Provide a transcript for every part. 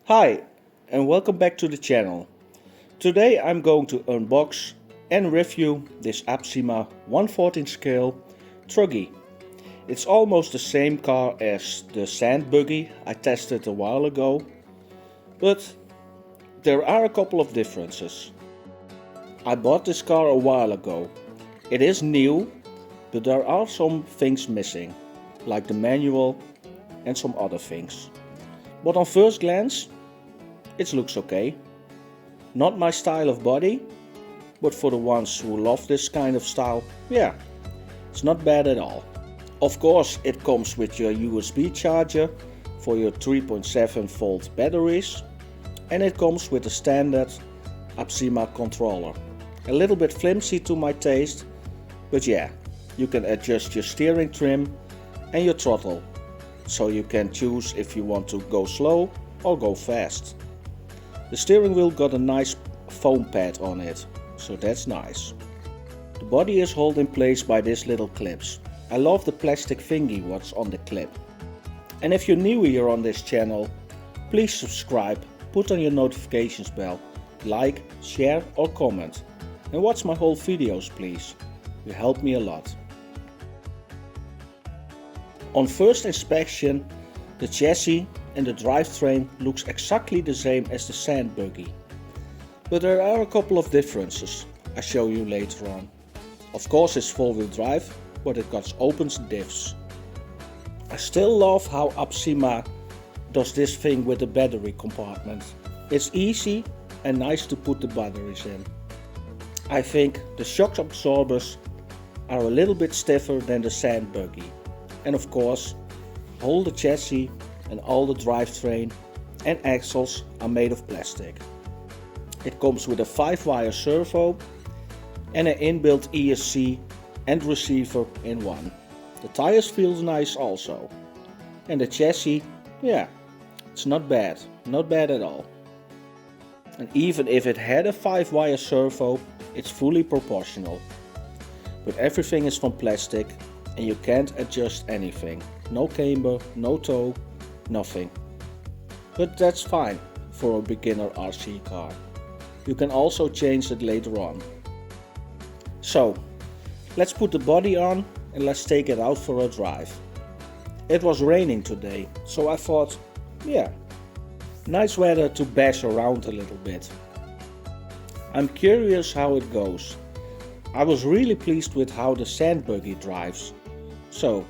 Hi and welcome back to the channel. Today I'm going to unbox and review this Absima 1/14 scale Truggy. It's almost the same car as the sand buggy I tested a while ago, but there are a couple of differences. I bought this car a while ago. It is new, but there are some things missing, like the manual and some other things. But on first glance, it looks okay. Not my style of body, but for the ones who love this kind of style, yeah, it's not bad at all. Of course, it comes with your USB charger for your 3.7 volt batteries, and it comes with a standard Absima controller. A little bit flimsy to my taste, but yeah, you can adjust your steering trim and your throttle, so you can choose if you want to go slow or go fast. The steering wheel got a nice foam pad on it, so that's nice. The body is held in place by these little clips. I love the plastic thingy what's on the clip. And if you're new here on this channel, please subscribe, put on your notifications bell, like, share or comment. And watch my whole videos please, you help me a lot. On first inspection, the chassis and the drivetrain looks exactly the same as the sand buggy. But there are a couple of differences I show you later on. Of course it's four-wheel drive, but it got open diffs. I still love how Absima does this thing with the battery compartment. It's easy and nice to put the batteries in. I think the shock absorbers are a little bit stiffer than the sand buggy. And of course, all the chassis and all the drivetrain and axles are made of plastic. It comes with a 5-wire servo and an inbuilt ESC and receiver in one. The tires feel nice also. And the chassis, yeah, it's not bad at all. And even if it had a 5-wire servo, it's fully proportional. But everything is from plastic and you can't adjust anything. No camber, no toe, nothing. But that's fine for a beginner RC car. You can also change it later on. So, let's put the body on and let's take it out for a drive. It was raining today, so I thought, yeah, nice weather to bash around a little bit. I'm curious how it goes. I was really pleased with how the sand buggy drives. So,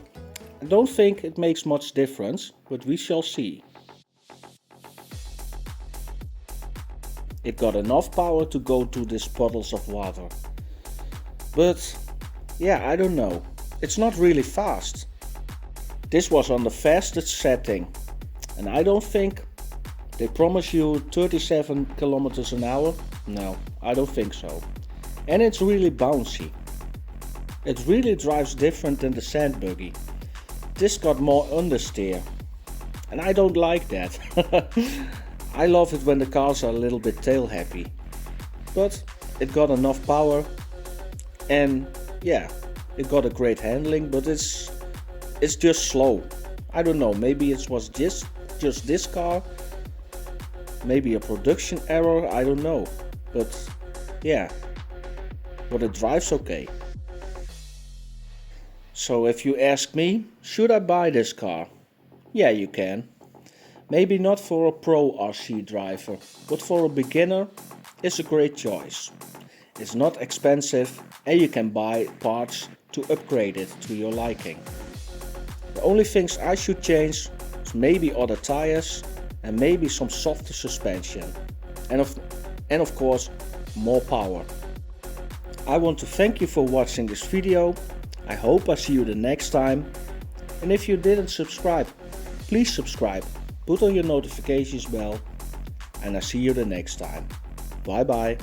I don't think it makes much difference, but we shall see. It got enough power to go to these puddles of water. But yeah, I don't know. It's not really fast. This was on the fastest setting. And I don't think they promise you 37 kilometers an hour. No, I don't think so. And it's really bouncy. It really drives different than the sand buggy. This got more understeer, and I don't like that. I love it when the cars are a little bit tail happy. But it got enough power, and yeah, it got a great handling, but it's just slow. I don't know, maybe it was just this car, maybe a production error, I don't know. But yeah, but it drives okay. So if you ask me, should I buy this car? Yeah, you can. Maybe not for a pro RC driver, but for a beginner, it's a great choice. It's not expensive and you can buy parts to upgrade it to your liking. The only things I should change is maybe other tires and maybe some softer suspension. And of course, more power. I want to thank you for watching this video. I hope I see you the next time. And if you didn't subscribe, please subscribe, put on your notifications bell, and I see you the next time. Bye bye.